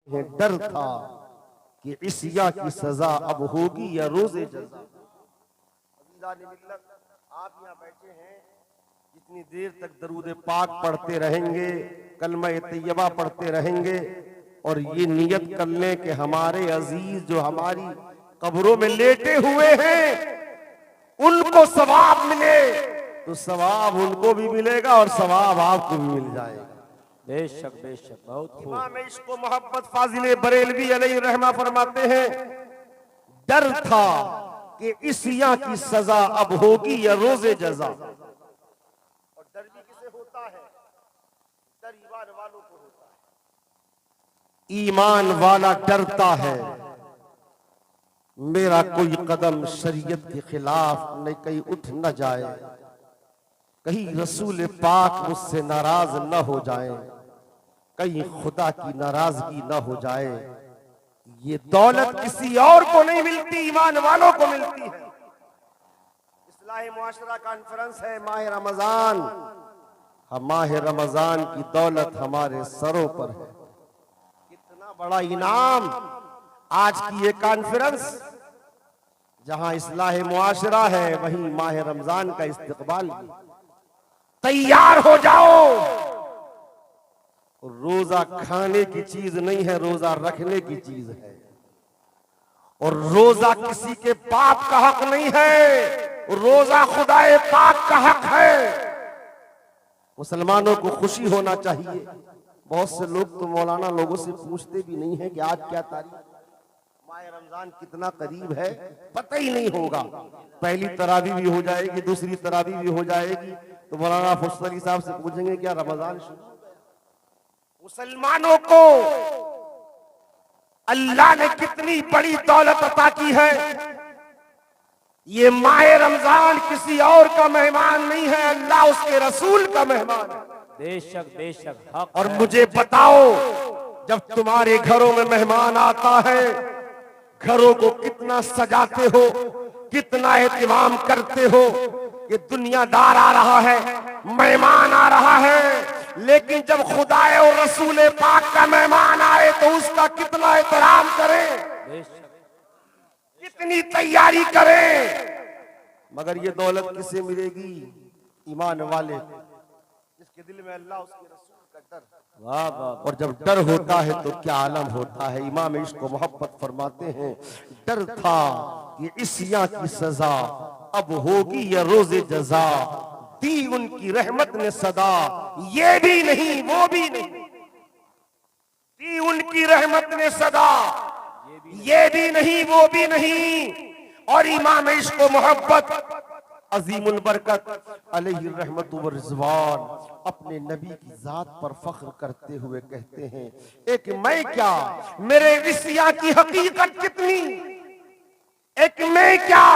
डर था कि इसिया की सजा अब होगी या रोजे जजा। आप यहाँ बैठे हैं, जितनी देर तक दरूद पाक पढ़ते रहेंगे, कलमा तैयबा पढ़ते रहेंगे और ये नियत कर लें कि हमारे अजीज जो हमारी कब्रों में लेटे हुए हैं उनको सवाब मिले, तो सवाब उनको भी मिलेगा और सवाब आपको भी मिल जाएगा। बेशक बेशक, बहुत इमाम इश्क़ मोहब्बत फाजिल बरेलवी अलैहि रहमा फरमाते हैं, डर था कि इसिया की सजा अब होगी या रोजे जजा। और डर भी किसे होता है? डर ईमान वालों को होता है। ईमान वाला डरता है मेरा कोई कदम शरीयत के खिलाफ न कहीं उठ न जाए, कहीं रसूल पाक मुझसे नाराज न हो जाए, कहीं खुदा की नाराजगी न हो जाए। ये दौलत किसी और को नहीं मिलती, ईमान वालों को मिलती है। इस्लाही मुआशरा कॉन्फ्रेंस है माह रमजान, माह रमजान की दौलत हमारे सरों पर है। कितना बड़ा इनाम आज की ये कॉन्फ्रेंस, जहां इस्लाही मुआशरा है वहीं माह रमजान का इस्तकबाल। तैयार हो जाओ, रोजा खाने की चीज नहीं है, रोजा रखने की चीज है। और रोजा किसी के बाप का हक नहीं है, रोजा खुदाए पाक का हक है। मुसलमानों को खुशी होना चाहिए। बहुत से लोग तो मौलाना लोगों से पूछते भी नहीं है कि आज क्या तारीख, माह रमजान कितना करीब है, पता ही नहीं होगा। पहली तरावी भी हो जाएगी, दूसरी तरावी भी हो जाएगी, तो मौलाना फुस्सर अली साहब से पूछेंगे क्या रमजान शुरू। मुसलमानों को अल्लाह ने कितनी बड़ी दौलत अता की है। ये माह रमजान किसी और का मेहमान नहीं है, अल्लाह उसके रसूल का मेहमान है। बेशक बेशक, हक। और मुझे बताओ, जब तुम्हारे घरों में मेहमान आता है, घरों को कितना सजाते हो, कितना एहतमाम करते हो। ये दुनियादार आ रहा है, मेहमान आ रहा है, लेकिन जब खुदा और रसूल पाक का मेहमान आए तो उसका कितना एहतराम करें, कितनी तैयारी करें। मगर ये दौलत किसे मिलेगी? ईमान वाले, जिसके दिल में अल्लाह उसके रसूल का डर। वाह वाह। और जब डर होता है तो क्या आलम होता है। इमाम इश्क़ मोहब्बत फरमाते हैं, डर था कि इसिया की सजा अब होगी या रोजे जजा, दी उनकी रहमत ने सदा, ये भी नहीं वो भी नहीं। दी उनकी रहमत ने सदा, ये भी नहीं वो भी नहीं। और इमाम इश्क़ मोहब्बत अजीमुल बरकत अलैहि रहमतु व रिज़वान अपने नबी की जात पर फख्र करते हुए कहते हैं, एक मैं क्या मेरे इसिया की हकीकत कितनी, एक मैं क्या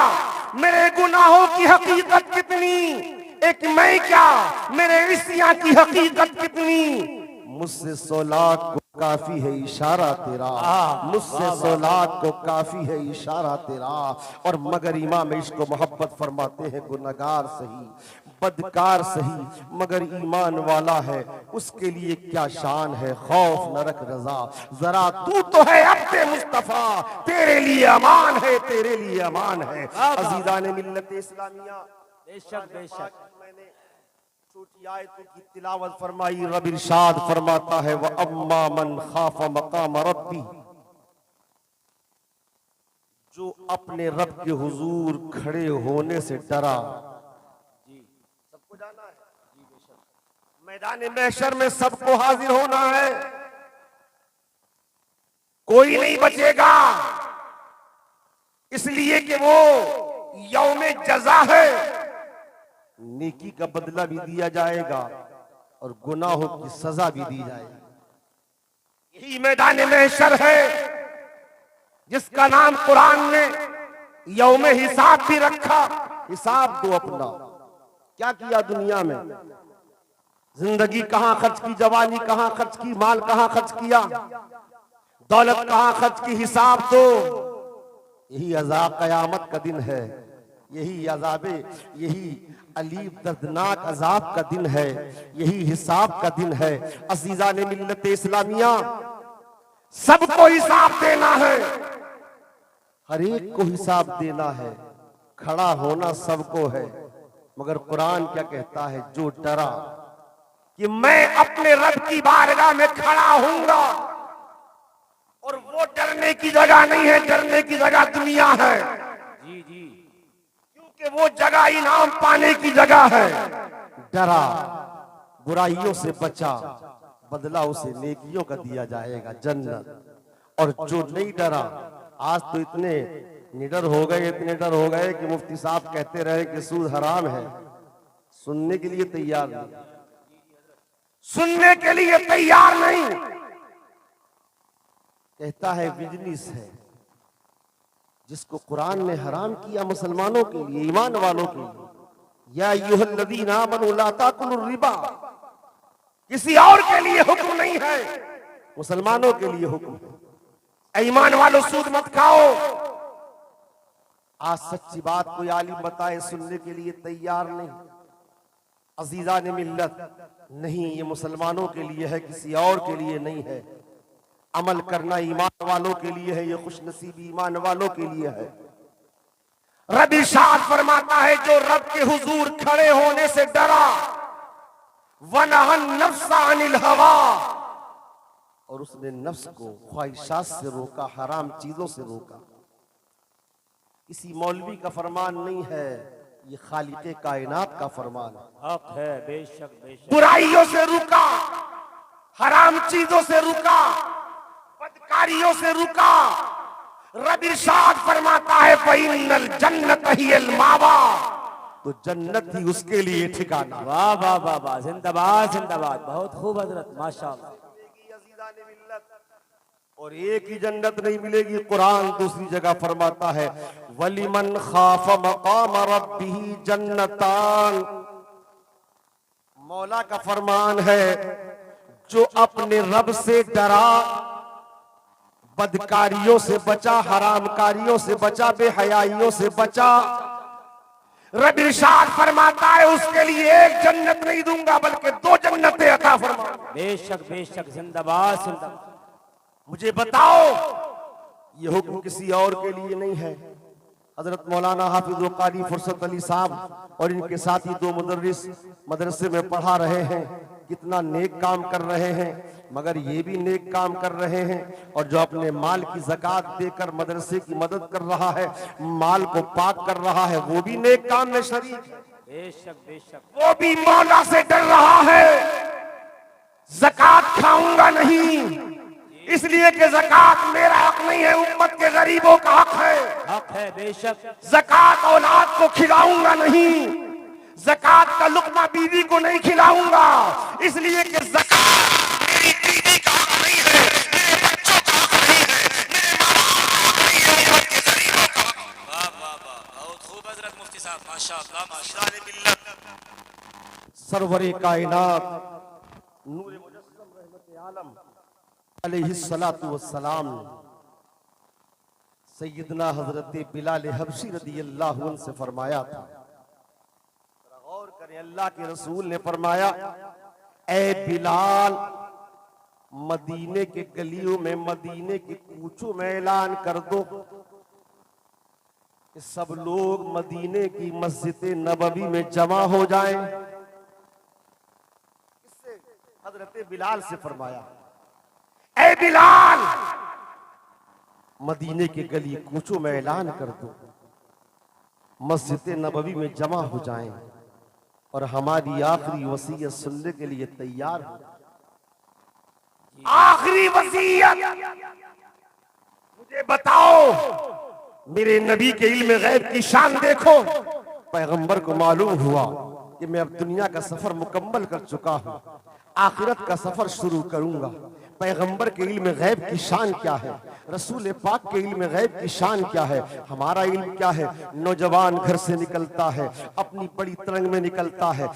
मेरे गुनाहों की हकीकत कितनी, एक मैं क्या मेरे इसिया की हकीकत कितनी। मुझसे 100 लाख को काफी है इशारा तेरा, मुझसे 100 लाख को काफी है इशारा तेरा। और मगर इमाम इश्क़ मोहब्बत फरमाते हैं, गुनहगार सही बदकार सही मगर ईमान वाला है, उसके लिए क्या शान है खौफ न रख रजा। जरा तू तो है अब्दे मुस्तफा, तेरे लिए अमान है, तेरे लिए अमान है। अजीज़ान मिल्लत इस्लामिया, बेशक बेशक, मैंने छोटी आयतों की तिलावत फरमाई। रब इरशाद फरमाता है, व अम्मा मन खाफ मकाम रब्बी, जो अपने रब के हुजूर खड़े होने से डरा। सबको जाना है, मैदान महशर में सबको हाजिर होना है, कोई नहीं बचेगा, इसलिए कि वो यौमे जजा है। नेकी का बदला भी दिया जाएगा और गुनाहों की सजा भी दी जाएगी। यही मैदान महशर है जिसका नाम कुरान ने यौमे हिसाब भी रखा। हिसाब दो अपना, क्या किया दुनिया में, जिंदगी कहां खर्च की, जवानी कहां खर्च की, माल कहां खर्च किया, दौलत कहां खर्च की, हिसाब दो। यही अज़ाब क़यामत का दिन है, यही अज़ाबे, यही अलीब दर्दनाक अज़ाब का दिन है, यही हिसाब का दिन है। अज़ीज़ान मिल्लत इस्लामिया, सबको हिसाब देना है, हर एक को हिसाब देना है, खड़ा होना सबको है। मगर कुरान क्या कहता है, जो डरा कि मैं अपने रब की बारगाह में खड़ा हूंगा, और वो डरने की जगह नहीं है, डरने की जगह दुनिया है। जी जी। क्योंकि वो जगह इनाम पाने की जगह है। डरा, बुराइयों से बचा, बदला उसे नेकियों का दिया जाएगा, जन्नत। और जो नहीं डरा, आज तो इतने निडर हो गए, इतने डर हो गए कि मुफ्ती साहब कहते रहे कि सूद हराम है, सुनने के लिए तैयार नहीं, सुनने के लिए तैयार नहीं। कहता है बिजनेस है, जिसको कुरान ने हराम किया मुसलमानों के लिए, ईमान वालों के लिए। या अय्युहल्लज़ीना आमनू ला ताकुलुर रिबा, किसी और के लिए हुक्म नहीं है, मुसलमानों के लिए हुक्म है। ईमान वालों सूद मत खाओ। आज सच्ची बात कोई आलिम बताए, सुनने के लिए तैयार नहीं। अजीजा ने मिल्लत, नहीं ये मुसलमानों के लिए है, किसी और के लिए नहीं है। अमल करना ईमान वालों के लिए है, ये खुशनसीबी ईमान वालों के लिए है। रब इरशाद फरमाता है, जो रब के हुजूर खड़े होने से डरा, वनहन नफ्सा अनिल हवा, और उसने नफ्स को ख्वाहिशात से रोका, हराम चीजों से रोका। किसी मौलवी का फरमान नहीं है, ये खालिके कायनात का फरमान है। हक है, बेशक बेशक। बुराइयों से रुका, हराम चीजों से रुका, बदकारियों से रुका। रब इरशाद फरमाता है, फ़इन्नल जन्नत हियल मावा, तो जन्नत ही उसके लिए ठिकाना। वाह वाह वाह वाह, जिंदाबाद जिंदाबाद, बहुत खूब हजरत, माशाअल्लाह। और एक ही जन्नत नहीं मिलेगी, कुरान दूसरी जगह फरमाता है, वलिमन खाफ मकाम रब्बिही जन्नतान। मौला का फरमान है, जो अपने रब से डरा, बदकारियों से बचा, हरामकारियों से बचा, बेहयाइयों से बचा, रब इरशाद फरमाता है, उसके लिए एक जन्नत नहीं दूंगा बल्कि 2 जन्नतें अता फरमाऊंगा। बेशक बेशक, जिंदाबाद जिंदाबाद। मुझे बताओ, ये हुक्म किसी और के लिए नहीं है। हजरत मौलाना हाफिज कारी फुर्सत अली साहब और इनके साथी 2 मुदर्रिस मदरसे में पढ़ा रहे हैं, कितना नेक काम कर रहे हैं। मगर ये भी नेक काम कर रहे हैं, और जो अपने माल की ज़कात देकर मदरसे की मदद कर रहा है, माल को पाक कर रहा है, वो भी नेक काम में शरीक है। बेशक बेशक। वो भी मौला से डर रहा है, ज़कात खाऊंगा नहीं, इसलिए कि ज़कात मेरा हक नहीं है, उम्मत के गरीबों का हक है। हक है, बेशक। ज़कात औलाद को खिलाऊंगा नहीं, ज़कात का लुक़मा बीवी को नहीं खिलाऊंगा, इसलिए कि ज़कात मेरी बीवी का हक नहीं है, मेरे बच्चों का हक नहीं है, मेरे माँ बाप का नहीं है, उम्मत के गरीबों का हक है। वाह वाह वाह, बहुत खूब हजरत मुफ्ती साहब, माशाअल्लाह माशाअल्लाह। सरवरे कायनात नूरे मुजस्सम रहमत आलम अलैहिस्सलातु वस्सलाम सैयदना हजरत बिलाल हबशी रदियल्लाहु अन्हु से फरमाया था, गौर करें, अल्लाह के रसूल ने फरमाया, ए बिलाल, मदीने के गलियों में, मदीने के कूचों में ऐलान कर दो कि सब लोग मदीने की मस्जिद नबवी में जमा हो जाएं। इससे हजरत बिलाल से फरमाया, ए बिलाल, मदीने के गली कूचों में ऐलान कर दो, मस्जिद नबवी में जमा हो जाएं और हमारी आखिरी वसीयत सुनने के लिए तैयार हो। आखिरी वसीयत मुझे बताओ, मेरे नबी के इल्म गैब की शान देखो। पैगंबर को मालूम हुआ कि मैं अब दुनिया का सफर मुकम्मल कर चुका हूं, आखिरत का सफर शुरू करूंगा। पैगंबर के इल्म गैब की शान क्या है? रसूल पाक के इल्म गैब की शान क्या है, हमारा इल्म क्या है। नौजवान घर से निकलता है, अपनी बड़ी तरंग में निकलता है,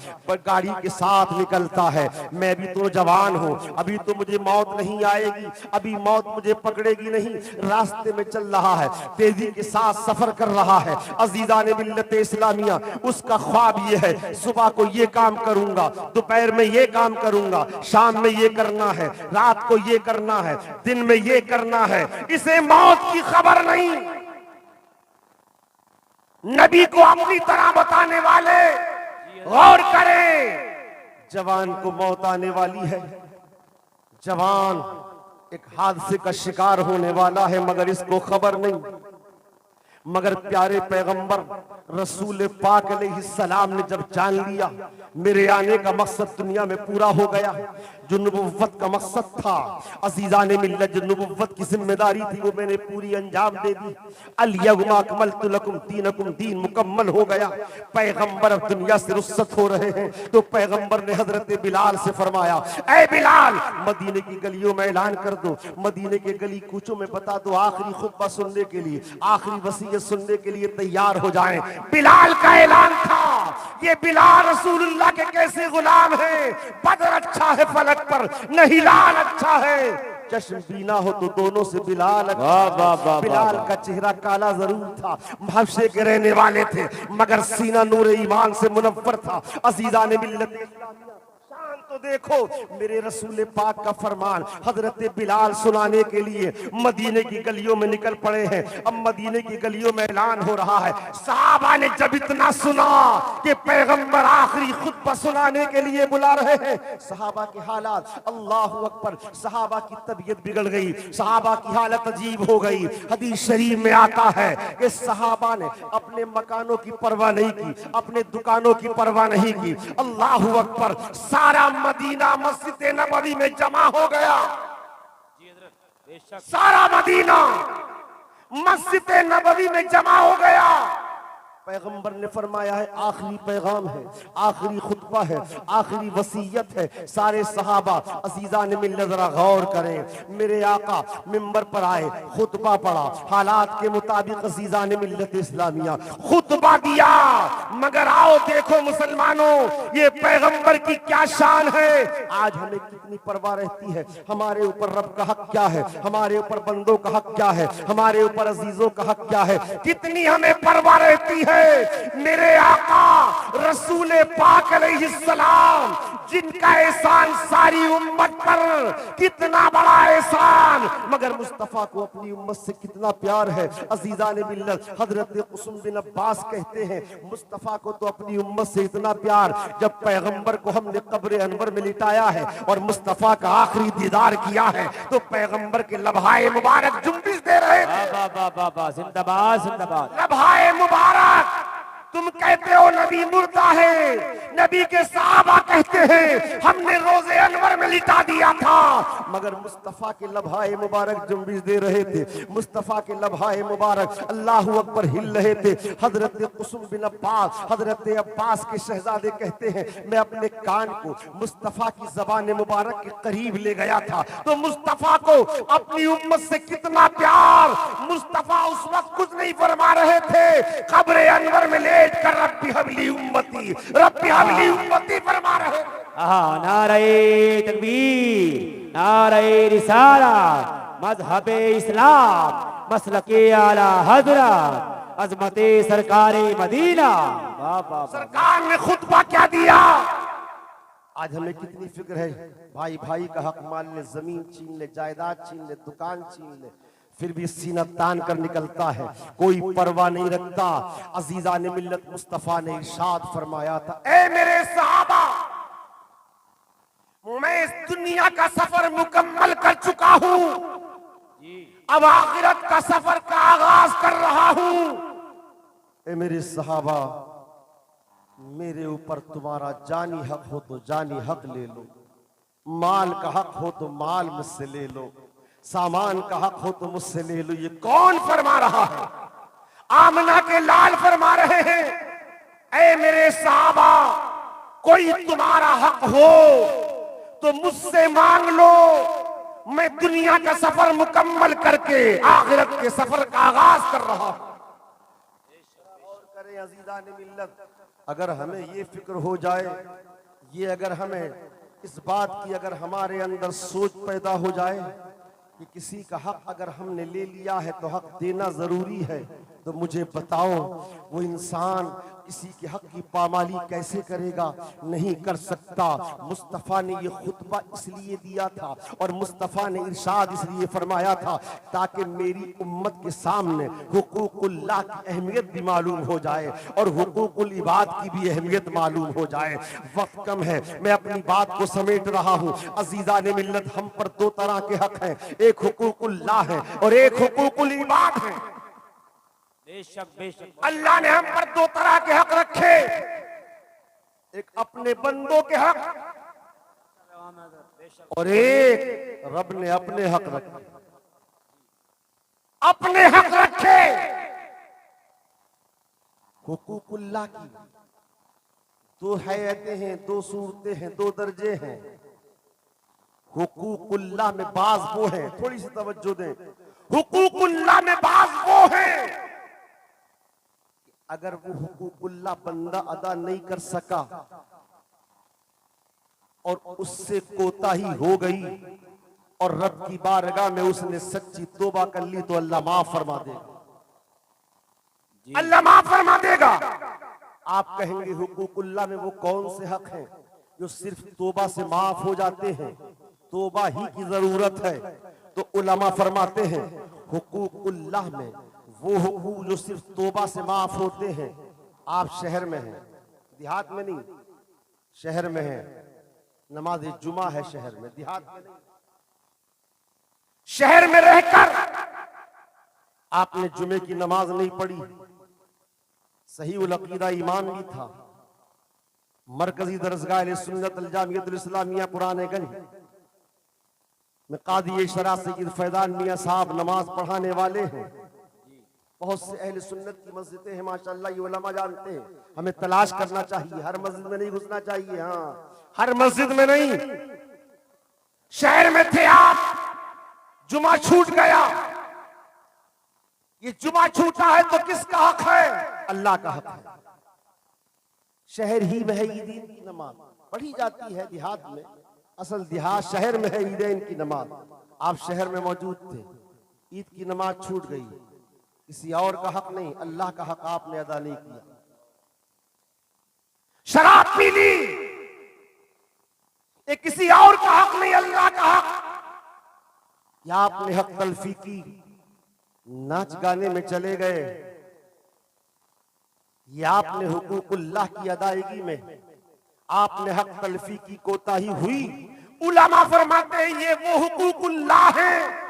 गाड़ी के साथ निकलता है। मैं भी तो जवान हूँ, अभी तो मुझे मौत नहीं आएगी, अभी मौत मुझे पकड़ेगी नहीं। रास्ते में चल रहा है, तेजी के साथ सफर कर रहा है। अजीजान मिल्लत इस्लामिया, उसका ख्वाब ये है, सुबह को ये काम करूंगा, दोपहर में ये काम करूंगा, शाम में ये करना है, रात को ये करना है, दिन में ये करना है। इसे मौत की खबर नहीं। नबी को अपनी तरह बताने वाले गौर करें। जवान को मौत आने वाली है, जवान एक हादसे का शिकार होने वाला है, मगर इसको खबर नहीं। मगर प्यारे पैगंबर रसूल पाक अलैहिस्सलाम ने जब जान लिया मेरे आने का मकसद दुनिया में पूरा हो गया, जो नबुव्वत का मकसद था, अज़ीज़ान मिल्लत जो नबुव्वत की जिम्मेदारी थी, वो मैंने पूरी अंजाम दे दी। अल-यौमा अकमलतु लकुम दीनकुम, दीन मुकम्मल हो गया। पैगंबर अब दुनिया से रुखसत हो रहे हैं, तो पैगंबर ने हजरत बिलाल से फरमाया, ऐ बिलाल, मदीने की गलियों में ऐलान कर दो, मदीने के गली कूचों में बता दो, आखिरी खुतबा सुनने के लिए, आखिरी वसीयत सुनने के लिए तैयार हो जाएं। बिलाल का ऐलान था। ये बिलाल रसूलुल्लाह के कैसे गुलाम हैं। बदर अच्छा है फलक पर, न हिलाल अच्छा है। चश्म बीना हो तो दोनों से बिलाल अच्छा। बिलाल का चेहरा काला जरूर था, हबशे के रहने वाले थे, मगर सीना नूर ईमान से मुनव्वर था। अज़ीज़ान मिल्लत शान तो देखो, मेरे रसूल पाक का फरमान हजरत बिलाल सुनाने के लिए मदीने की गलियों में निकल पड़े हैं। अब मदीने की गलियों में ऐलान हो रहा है। सहाबा ने जब इतना सुना कि पैगंबर आखिरी खुतबा सुनाने के लिए बुला रहे हैं, सहाबा के हालात, अल्लाहु अकबर, सहाबा की तबीयत बिगड़ गई, सहाबा की हालत अजीब हो गई। हदीस शरीफ में आता है कि सहाबा ने अपने मकानों की परवाह नहीं की, अपने दुकानों की परवाह नहीं की। अल्लाहु अकबर, सारा मदीना मस्जिद नबवी में जमा हो गया। सारा मदीना मस्जिद नबवी में जमा हो गया। पैगंबर ने फरमाया है आखिरी पैगाम है, आखिरी खुतबा है, आखिरी वसीयत है। सारे सहाबा अज़ीज़ान मिल्लत जरा गौर करें। मेरे आका मिंबर पर आए, खुतबा पढ़ा, हालात के मुताबिक अज़ीज़ान मिल्लत इस्लामिया खुतबा दिया। मगर आओ देखो मुसलमानों, ये पैगंबर की क्या शान है। आज हमें कितनी परवाह रहती है, हमारे ऊपर रब का हक क्या है, हमारे ऊपर बंदों का हक क्या है, हमारे ऊपर अजीजों का हक क्या है, कितनी हमें परवाह रहती है। मेरे आका रसूल पाक अलैहिस्सलाम, जिनका एहसान सारी उम्मत पर, कितना बड़ा एहसान, मगर मुस्तफा को अपनी उम्मत से कितना प्यार है। अज़ीज़ान मिल्लत हजरत कुसुम बिन अब्बास कहते हैं, मुस्तफा को तो अपनी उम्मत से इतना प्यार, जब पैगंबर को हमने कब्र अनवर में लिटाया है और मुस्तफा का आखिरी दीदार किया है, तो पैगंबर के लम्हाए मुबारक जुम्बिश दे रहे थे। जिंदाबाद जिंदाबाद। लम्हाए मुबारक। तुम कहते हो नबी मुर्दा है, नबी के सहाबा कहते हैं हमने रोजे अनवर में लिटा दिया था, मगर मुस्तफा के लम्हाए मुबारक जुम्बिश दे रहे थे। मुस्तफा के लम्हाए मुबारक अल्लाहु अकबर हिल रहे थे। हजरत कुसुम बिन अब्बास, हजरत अब्बास के शहजादे कहते हैं, मैं अपने कान को मुस्तफा की ज़बान मुबारक के करीब ले गया था, तो मुस्तफा को अपनी उम्मत से कितना प्यार। मुस्तफा उस वक्त कुछ नहीं फरमा रहे थे, कब्र अनवर में ले कर रब्बी हबली उम्मती, रब्बी हबली उम्मती फरमा रहे। नारे तकबीर, नारे रिसालत, मज़हबे इस्लाम, मसलके आला हज़रत, अज़मते सरकारे मदीना। सरकार ने खुतबा क्या दिया। आज हमें कितनी फिक्र है, भाई भाई का हक मान ले, जमीन छीन ले, जायदाद छीन ले, दुकान छीन ले, फिर भी सीना तान कर निकलता है, कोई परवाह नहीं रखता। अज़ीज़ान मिल्लत मुस्तफा ने इरशाद फरमाया था, ए मेरे सहाबा, मैं इस दुनिया का सफर मुकम्मल कर चुका हूं, अब आखिरत का सफर का आगाज कर रहा हूं। ए मेरे सहाबा, मेरे ऊपर तुम्हारा जानी हक हो तो जानी हक ले लो, माल का हक हो तो माल मुझसे ले लो, सामान का हक हो तो मुझसे ले लो। ये कौन फरमा रहा है। आमना के लाल फरमा रहे हैं, ऐ मेरे सहाबा, कोई तुम्हारा हक हो तो मुझसे मांग लो, मैं दुनिया का सफर मुकम्मल करके आखिरत के सफर का आगाज कर रहा हूं। और करें अजीजान मिल्लत, अगर हमें ये फिक्र हो जाए, ये अगर हमें इस बात की अगर हमारे अंदर सोच पैदा हो जाए कि किसी का हक अगर हमने ले लिया है तो हक देना जरूरी है, तो मुझे बताओ वो इंसान किसी के हक की पामाली कैसे करेगा? नहीं कर सकता। मुस्तफ़ा ने ये खुतबा इसलिए दिया था और मुस्तफ़ा ने इरशाद इसलिए फरमाया था ताकि मेरी उम्मत के सामने हुकूकुल्लाह की अहमियत भी मालूम हो जाए और हुकूकुल इबाद की भी अहमियत मालूम हो जाए। वक्त कम है, मैं अपनी बात को समेट रहा हूँ। अजीजा ने मिल्लत, हम पर दो तरह के हक हैं, एक हुकूकुल्लाह है और एक हुकूकुल इबाद है। बेशक बेशक अल्लाह ने हम पर दो तरह के हक रखे, एक अपने बंदों के हक और एक रब ने अपने हक रखे। अपने हक रखे हुकूकुल्लाह की दो हैयतें हैं, दो सूरतें हैं, दो दर्जे हैं। हुकूकुल्लाह में बाज वो हैं, थोड़ी सी तवज्जो दें, हुकूकुल्लाह में बाज वो हैं अगर वो हुकूकुल्लाह बंदा अदा नहीं कर सका और उससे कोताही हो गई और रब की बारगाह में उसने सच्ची तौबा कर ली तो अल्लाह माफ फरमा देगा। अल्लाह माफ फरमा देगा। आप कहेंगे हुकूकुल्लाह में वो कौन से हक हैं जो सिर्फ तौबा से माफ हो जाते हैं? तौबा ही की जरूरत है। तो उलमा फरमाते हैं हुकूकुल्लाह में वो हुकूक जो सिर्फ तौबा से माफ होते हैं। आप शहर में हैं, देहात में नहीं, शहर में हैं, नमाज जुमा है शहर में, देहात में नहीं। शहर में रहकर आपने जुमे की नमाज नहीं पढ़ी, सही उल अकीदा ईमान भी था, मरकजी दरसगाह सुन्नत अल जामियतुल इस्लामिया पुराने गंज में कादी शरा सय्यद फैजान मियां साहब नमाज पढ़ाने वाले हैं। बहुत से अहले सुन्नत की मस्जिदें हैं माशाअल्लाह, ये उलमा जानते हैं। हमें तलाश करना चाहिए, हर मस्जिद में नहीं घुसना चाहिए। हाँ, हर मस्जिद में नहीं। शहर में थे आप, जुमा छूट गया, ये जुमा छूटा है तो किसका हक है? अल्लाह का हक है। शहर ही में है ईदीन की नमाज पढ़ी जाती है, देहात में असल देहात शहर में है ईदैन की नमाज। आप शहर में मौजूद थे, ईद की नमाज छूट गई, किसी और का हक नहीं, अल्लाह का हक आपने अदा नहीं किया। शराब पी ली, ये किसी और का हक नहीं, अल्लाह का हक। या आपने हक तलफी की, नाच गाने में चले गए, या आपने हुकूकुल्लाह की अदायगी में आपने हक तलफी की, कोताही हुई। उलमा फरमाते हैं ये वो हुकूकुल्लाह है।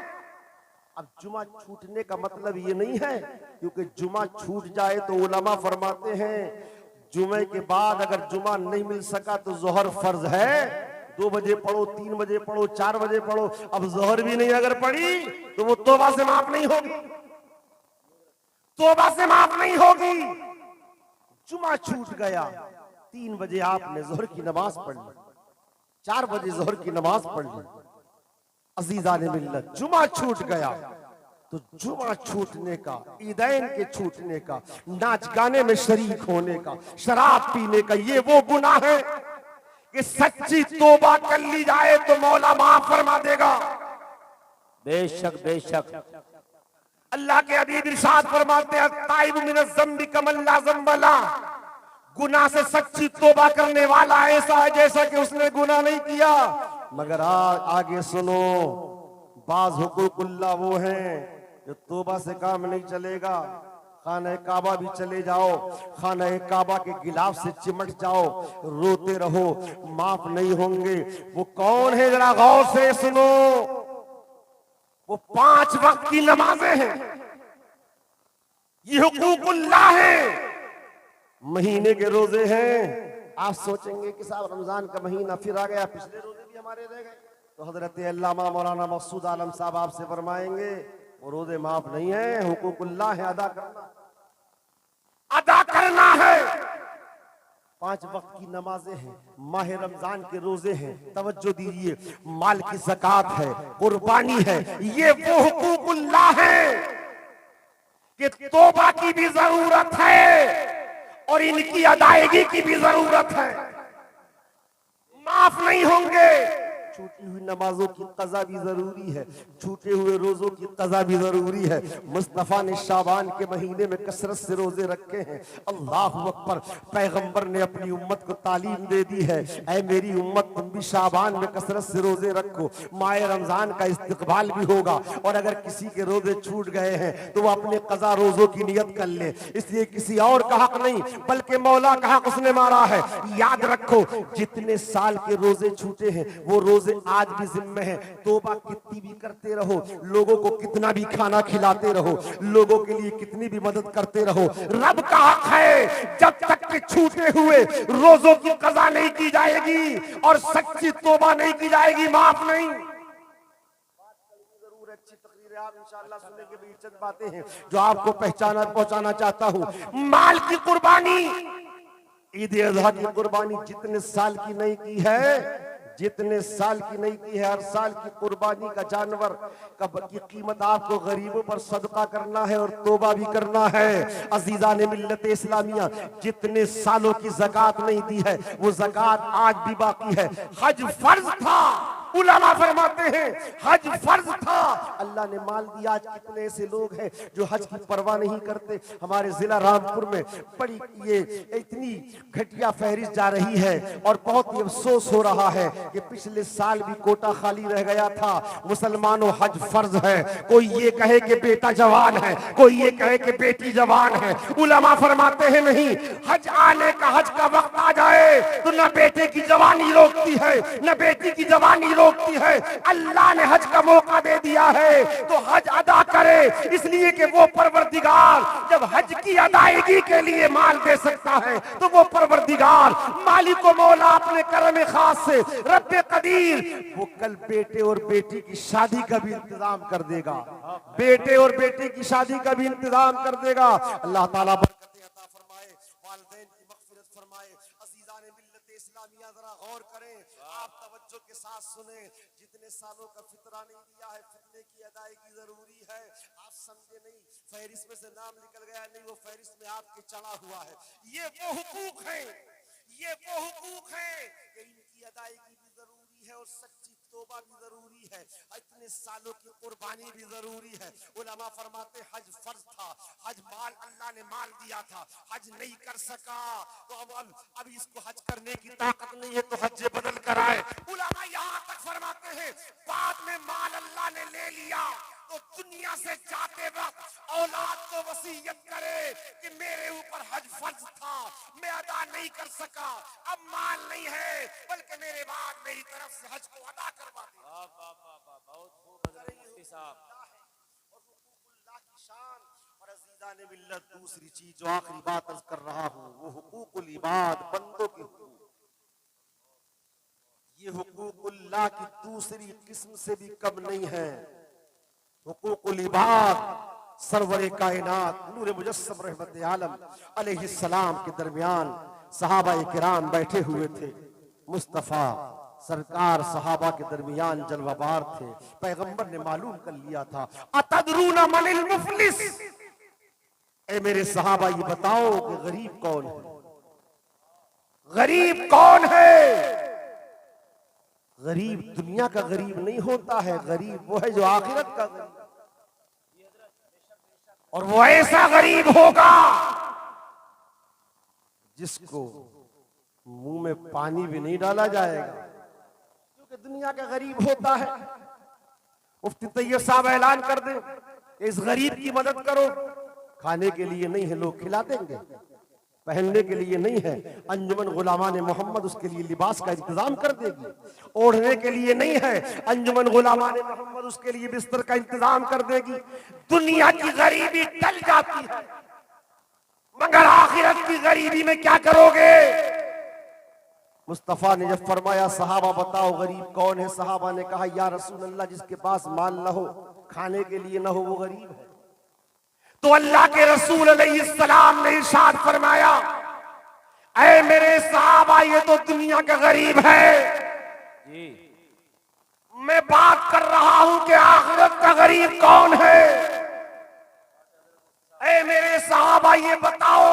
अब जुमा छूटने का मतलब ये नहीं है क्योंकि जुमा छूट जाए तो उलमा फरमाते हैं जुमे के बाद अगर जुमा नहीं मिल सका तो जोहर फर्ज है, 2 बजे पढ़ो, 3 बजे पढ़ो, 4 बजे पढ़ो। अब जोहर भी नहीं अगर पढ़ी तो वो तौबा से माफ नहीं होगी, तौबा से माफ नहीं होगी। जुमा छूट गया, 3 बजे आपने जोहर की नमाज पढ़ ली, 4 बजे जोहर की नमाज पढ़ ली। अजीजा ने मिल्लत, जुमा छूट गया तो जुमा छूटने का, ईदैन के छूटने का, नाच गाने में शरीक होने का, शराब पीने का, ये वो गुनाह है कि सच्ची तौबा कर ली जाए तो मौला माफ फरमा देगा। बेशक बेशक अल्लाह के हबीब इरशाद फरमाते हैं ताइब मिन ज़म्बि कमन ला ज़म्ब ला, गुनाह से सच्ची तौबा करने वाला ऐसा है जैसा कि उसने गुनाह नहीं किया। मगर आगे सुनो, बाज हुकूकुल्लाह वो हैं जो तौबा से काम नहीं चलेगा। खाना काबा भी चले जाओ, खाना काबा के गिलाफ से चिमट जाओ, रोते रहो, माफ नहीं होंगे। वो कौन है जरा गौर से सुनो, वो 5 वक्त की नमाजें हैं, ये हुकूकुल्लाह है। महीने के रोजे हैं। आप सोचेंगे कि साहब रमजान का महीना फिर आ गया, पिछले रोजे भी हमारे रह गए, तो हजरत अल्लामा मौलाना मकसूद आलम साहब आपसे फरमाएंगे वो रोजे माफ नहीं है, हुकूकुल्लाह है, अदा करना है। 5 वक्त की नमाजें हैं, माह रमजान के रोजे हैं, तवज्जो दीजिए, माल की ज़कात है, कुर्बानी है, ये वो हुकूकुल्लाह है कि तौबा की भी जरूरत है और इनकी अदायगी की भी जरूरत है। माफ नहीं होंगे। छूटी हुई नमाजों की कज़ा भी जरूरी है, छूटे हुए रोजों की कज़ा भी जरूरी है। मुस्तफा ने शाबान के महीने में कसरत से रोजे रखे हैं। अल्लाह अकबर। पैगंबर ने अपनी उम्मत को तालीम दे दी है, ऐ मेरी उम्मत तुम भी शाबान में कसरत से रोजे रखो, माह रमजान का इस्तकबाल भी होगा। और अगर किसी के रोजे छूट गए हैं तो वो अपने कज़ा रोजों की नियत कर ले, इसलिए किसी और का हक नहीं बल्कि मौला का हक उसने मारा है। याद रखो, जितने साल के रोजे छूटे हैं वो रोजे आज भी जिम्मे है। तौबा कितनी भी करते रहो, लोगों को कितना भी खाना खिलाते रहो, लोगों के लिए कितनी भी मदद करते रहो, रब का हक है जब तक कि छूटे हुए रोजों की कज़ा नहीं की जाएगी और सच्ची तौबा नहीं की जाएगी, माफ नहीं। जरूर अच्छी तकरीरें आप इंशाअल्लाह सुनेंगे भी। चंद बातें हैं जो आपको पहुंचाना चाहता हूं। माल की कुर्बानी, ईद अज़हा की कुर्बानी जितने साल की नहीं की है, जितने साल की नहीं की है, हर साल की कुर्बानी का जानवर की कीमत आपको गरीबों पर सदका करना है और तौबा भी करना है। अजीजा ने मिल्लत इस्लामिया जितने सालों की ज़कात नहीं दी है वो ज़कात आज भी बाकी है। हज फर्ज था, उलमा फरमाते हैं हज फर्ज था, अल्लाह ने माल दिया। आज कितने ऐसे लोग हैं जो हज की परवाह नहीं करते। हमारे जिला रामपुर में बड़ी ये इतनी घटिया फहरिस्त जा रही है और बहुत ही अफसोस हो रहा है कि पिछले साल भी कोटा खाली रह गया था। मुसलमानों, हज फर्ज है। कोई ये कहे कि बेटा जवान है, कोई ये कहे कि बेटी जवान है, उलमा फरमाते हैं नहीं, हज आने का, हज का वक्त आ जाए तो न बेटे की जवानी रोकती है न बेटी की जवानी रोकती है। अल्लाह ने हज का मौका दे दिया है तो हज अदा करे, इसलिए कि वो परवरदिगार जब हज की अदायगी के लिए माल दे सकता है तो वो परवरदिगार मालिक व मौला अपने करम खास से रब्बे कदीर वो कल बेटे और बेटी की शादी का भी इंतजाम कर देगा, बेटे और बेटी की शादी का भी इंतजाम कर देगा। अल्लाह ताला बरकतें अता फरमाए, वालिदैन की मग़फ़िरत फरमाए। अज़ीज़ान मिल्लत इस्लामिया जरा गौर करें, आप तवज्जो के साथ सुने। जितने सालों का फितरा नहीं दिया है, फितरे की अदायगी जरूरी है। आप समझे नहीं, फहरिस्त में से नाम निकल गया नहीं, वो फहरिस्त में आपके चढ़ा हुआ है। ये वो हुकूक है, ये वो हुकूक है कि इनकी अदायगी भी जरूरी है और सच्ची तौबा भी जरूरी है। इतने सालों की कुर्बानी भी जरूरी है। उलमा फरमाते हज फर्ज था, हज माल अल्लाह ने माल दिया था, हज नहीं कर सका तो अब इसको हज करने की ताकत नहीं है तो हज बदल कर आए। उलमा यहाँ तक फरमाते हैं बाद में माल अल्लाह ने ले लिया तो दुनिया से जाते वक्त औलाद को वसीयत करे कि मेरे ऊपर हज फर्ज था, मैं अदा नहीं कर सका, अब माल नहीं है बल्कि मेरे बाद मेरी तरफ से हज को अदा करवा दे। बहुत खूब हज़रत मुफ्ती साहब। और हुकूकुल्लाह की शान। और अज़ीज़ान मिल्लत, दूसरी चीज जो आखिरी बात अर्ज कर रहा हूँ वो हुकूकुल इबाद, बंदों के हुकूक। ये हुकूकुल्लाह की दूसरी किस्म से भी कम नहीं है। हुकूकुल इबाद, सरवरे कायनात नूर मुजस्सम रहमत आलम अलैहिस्सलाम के दरमियान सहाबा किराम बैठे हुए थे। मुस्तफा सरकार सहाबा के दरमियान जलवाबार थे। पैगंबर ने मालूम कर लिया था, अतदरूना मनिल मुफलिस, ए मेरे सहाबा ये बताओ कि गरीब कौन है? गरीब कौन है? गरीब दुनिया का गरीब नहीं होता है, गरीब वो है जो आखिरत का गरीब, और वो ऐसा गरीब होगा जिसको मुंह में पानी भी नहीं डाला जाएगा, क्योंकि दुनिया का गरीब होता है। मुफ्ती तैयब साहब ऐलान कर दें इस गरीब की मदद करो, खाने के लिए नहीं है लोग खिला देंगे, पहनने के लिए नहीं है अंजुमन गुलामान मोहम्मद उसके लिए लिबास का इंतजाम कर देगी, ओढ़ने के लिए नहीं है अंजुमन गुलामान मोहम्मद उसके लिए बिस्तर का इंतजाम कर देगी। दुनिया की गरीबी टल जाती है, मगर आखिरत की गरीबी में क्या करोगे? मुस्तफा ने जब फरमाया सहाबा बताओ गरीब कौन है, सहाबा ने कहा या रसूल अल्लाह जिसके पास माल न हो, खाने के लिए न हो, वो गरीब है। तो अल्लाह के रसूल अलैहिस्सलाम ने इरशाद फरमाया ऐ मेरे साहबा, ये तो दुनिया का गरीब है। जी मैं बात कर रहा हूं कि आखिरत का गरीब कौन है। ऐ मेरे साहबा, ये बताओ।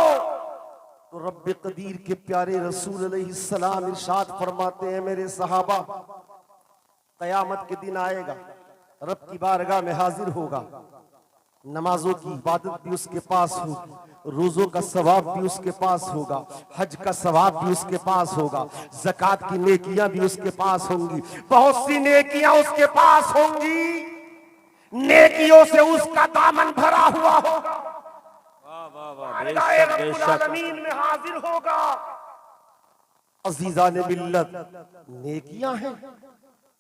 तो रब्बे कदीर के प्यारे रसूल अलैहिस्सलाम इरशाद फरमाते हैं, मेरे सहाबा, कयामत के दिन आएगा, रब की बारगाह में हाजिर होगा, नमाजों की इबादत भी उसके पास होगी, रोजों का सवाब भी उसके पास होगा, हज का सवाब भी उसके पास होगा, ज़कात की नेकियां भी उसके पास होंगी, बहुत सी नेकियां उसके पास होंगी। नेकियों से उसका दामन भरा हुआ होगा, वाह वाह वाह, बारगाह बेशक रब्बुल बेशक। आलमीन में हाजिर होगा। अजीजा ने मिल्लत, नेकियां हैं,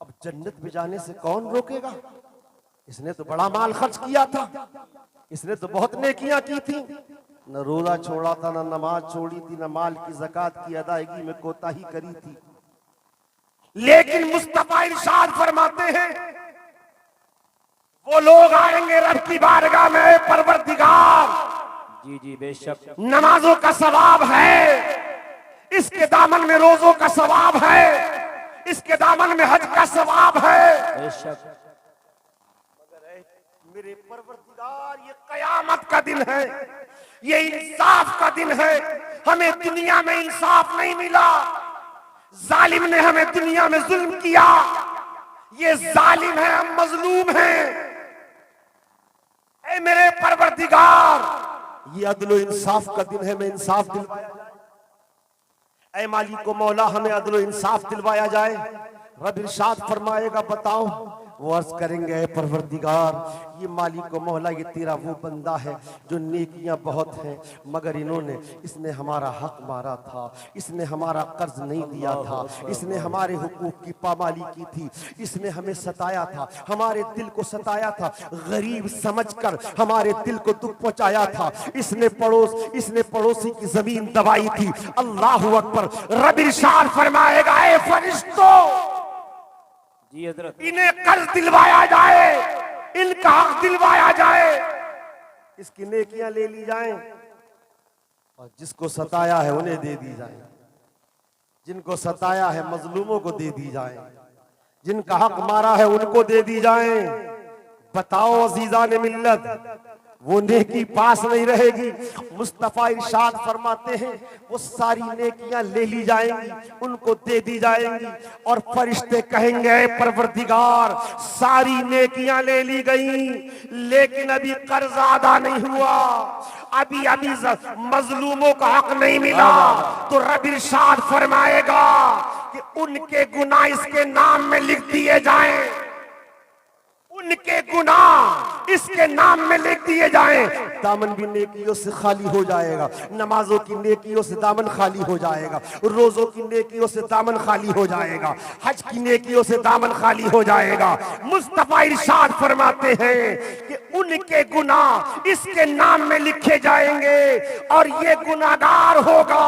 अब जन्नत में जाने से कौन रोकेगा। इसने तो बड़ा माल खर्च किया था, इसने तो बहुत नेकियां की थी, न रोजा छोड़ा था, न नमाज छोड़ी थी, न माल की ज़कात की अदायगी में कोताही करी थी। लेकिन मुस्तफा इरशाद फरमाते हैं, वो लोग आएंगे रब की बारगाह में, परवरदिगार, जी जी बेशक। नमाजों का सवाब है, इसके दामन में रोजों का सवाब है, इसके दामन में हज का सवाब है। बेशक मेरे परवरदिगार, ये कयामत का दिन है, ये इंसाफ का दिन है। हमें दुनिया में इंसाफ नहीं मिला, जालिम ने हमें दुनिया में जुल्म किया, ये जालिम है, हम मजलूम हैं। ऐ मेरे परवरदिगार, ये अदलो इंसाफ का दिन है, मैं इंसाफ दिलवाया जाए। ऐ मालिक को मौला, हमें अदलो इंसाफ दिलवाया जाए। रब इरशाद फरमाएगा, बताओ, वो अर्ज करेंगे, ऐ परवरदिगार, ये मालिक को मौला, ये तेरा वो बंदा है जो नेकियां बहुत हैं, मगर इसने हमारा हक मारा था, इसने हमारा कर्ज नहीं दिया था, इसने हमारे हुकूक की पामाली की थी, इसने हमें सताया था, हमारे दिल को सताया था, गरीब समझकर हमारे दिल को दुख पहुंचाया था, इसने पड़ोसी की जमीन दबाई थी। अल्लाह अकबर। रब इरशाद फरमाएगा, ऐ फरिश्तों, जी हजरत। इन्हें कर्ज दिलवाया जाए, इनका हक दिलवाया जाए, इसकी नेकियां ले ली जाएं, और जिसको सताया है उन्हें दे दी जाए, जिनको सताया है मजलूमों को दे दी जाए, जिनका हक मारा है उनको दे दी जाए। बताओ अजीजा ने मिल्लत, वो नेकी पास नहीं रहेगी। मुस्तफा इरशाद फरमाते हैं, वो सारी नेकियां ले ली जाएंगी, उनको दे दी जाएंगी, और फरिश्ते कहेंगे, परवरदिगार, सारी नेकियां ले ली गई, लेकिन अभी कर्ज अदा नहीं हुआ, अभी मजलूमों का हक नहीं मिला। तो रब इरशाद फरमाएगा कि उनके गुनाह इसके नाम में लिख दिए जाएं, उनके गुनाह इसके नाम में लिख दिए जाएं। दामन भी नेकियों से खाली हो जाएगा, नमाजों की नेकियों से दामन खाली हो जाएगा, रोजों की नेकियों से दामन खाली हो जाएगा, हज की नेकियों से दामन खाली हो जाएगा। मुस्तफा इरशाद फरमाते हैं कि उनके गुनाह इसके नाम में लिखे जाएंगे, और ये गुनाहगार होगा,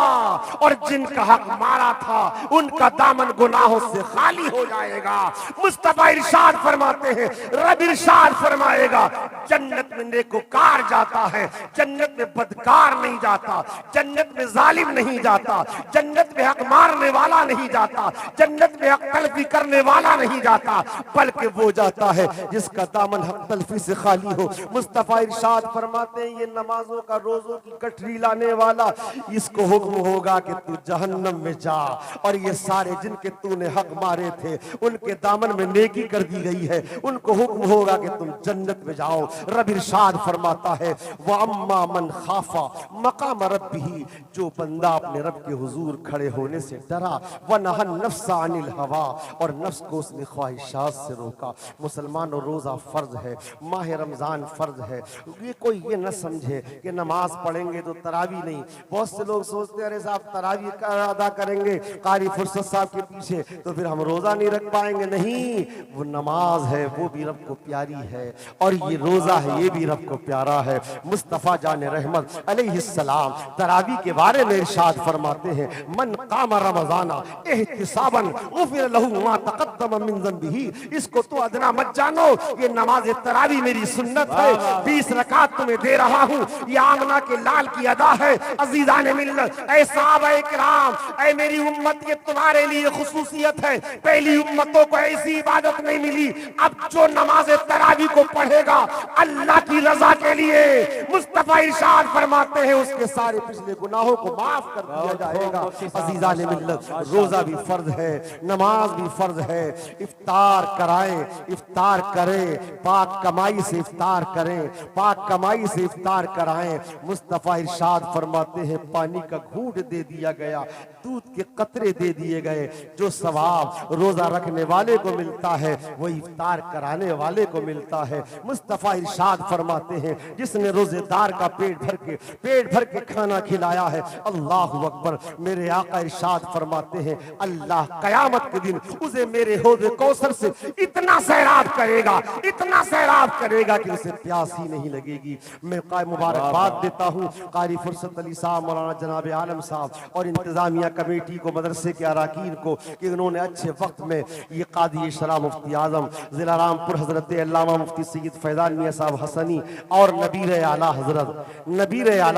और जिनका हक मारा था उनका दामन गुनाहों से खाली हो जाएगा। मुस्तफा इरशाद फरमाते हैं, रब इरशाद फरमाएगा, जन्नत में नेकोकार जाता है, जन्नत में बदकार नहीं जाता, जन्नत में जालिम नहीं जाता, जन्नत में हक मारने वाला नहीं जाता, जन्नत में हक तलफी करने वाला नहीं जाता, बल्कि वो जाता है जिसका दामन हक तलफी से खाली हो। मुस्तफा इरशाद फरमाते हैं, ये नमाजों का रोजों की गठरी लाने वाला, इसको हुक्म होगा कि तू जहन्नम में जा, और ये सारे जिनके तूने हक मारे थे उनके दामन में नेकी कर दी गई है, उनको हुक्म होगा कि तुम जन्नत में जाओ। रब इरशाद फरमाता है, व अम्मा मन खाफा मकाम रब्बिही, जो बंदा अपने रब के हुजूर खड़े होने से डरा, व नहन नफ्सा अनिल हवा, और नफ्स को उसने ख्वाहिशात से रोका। मुसलमानों, रोजा फर्ज है, माह रमजान फर्ज है। ये कोई ये न समझे कि नमाज पढ़ेंगे तो तरावी नहीं। बहुत से लोग सोचते हैं, अरे साहब तरावी अदा करेंगे कारी फुर्सत साहब के पीछे तो फिर हम रोजा नहीं रख पाएंगे। नहीं, वो नमाज है, वो भी रब को प्यारी है और ये रोजा है ये भी रब को प्यारा है। मुस्तफ़ा जान रहमत अलैहिस्सलाम तरावी के बारे में इरशाद फरमाते हैं, मन काम रमजाना एहतिसाबन गुफिर लहू मा तक़द्दम मिन ज़ंबिही। इसको तो अदना मत जानो, ये नमाज तरावी मेरी सुन्नत है, 20 रकात तुम्हें दे रहा हूँ, ये आमना के लाल की अदा है। अजीज़ान मिल्लत, ऐ सहाबाए किराम, ऐ मेरी उम्मत, ये तुम्हारे लिए खुसूसियत है, पहली उम्मतों को ऐसी इबादत नहीं मिली। अब जो नमाज तरावी को पढ़ेगा अल्लाह की रजा के लिए, मुस्तफा इरशाद फरमाते हैं उसके सारे पिछले गुनाहों को माफ कर दिया जाएगा। अजीज़ान मिल्लत, रोजा भी फर्ज है, नमाज भी फर्ज है। इफ्तार कराएं, इफ्तार करें, पाक कमाई से इफ्तार करें, पाक कमाई से इफ्तार कराएं। मुस्तफा इरशाद फरमाते हैं, पानी का घूंट दे दिया गया, दूध के कतरे दे दिए गए। जो सवाब रोजा रखने वाले को मिलता है वो इफ्तार कराने वाले को मिलता है। मुस्तफा इरशाद फरमाते हैं, जिसने रोजेदार का पेट भर के खाना खिलाया है, अल्लाहु अकबर, मेरे आका इरशाद फरमाते हैं, अल्लाह कयामत के दिन उसे मेरे हौज़े कौसर से इतना सैराब करेगा, इतना सैराब करेगा कि उसे प्यास ही नहीं लगेगी। मैं मुबारकबाद देता हूँ कारी फुर्सत अली साहब, मौलाना जनाब आलम साहब और इंतजामिया कमेटी को, मदरसे के अराकीन को, कि उन्होंने अच्छे वक्त में ये कादी शरा मुफ्ती आजम जिला रामपुर हजरत अल्लामा मुफ्ती सैयद फैजान मियां साहब हसनी और नबीर आला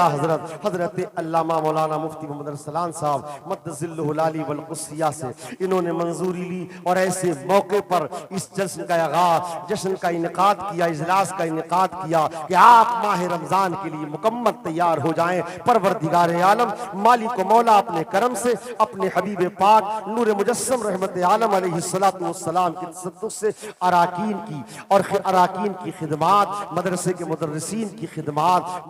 हजरत हजरत अल्लामा मौलाना मुफ्ती मोहम्मद अरसलान साहब मद्दजिल्लुहुल आली वल क़ुस्सिया से इन्होंने मंजूरी ली और ऐसे मौके पर इस जश्न का आगाज, जश्न का इनेकाद किया, इजलास का इनेकाद किया कि आप माह रमजान के लिए मुकम्मल तैयार हो जाएं। परवरदिगार आलम मालिक मौला अपने करम से अपने हबीब पाक नूर मुजस्सम रहमत आलम अलैहिस्सलातु वस्सलाम के तसद्दुक़ से अराकीन की और अराकीन की खिदमात, मदरसे के मुदर्रिसीन की खिदमात,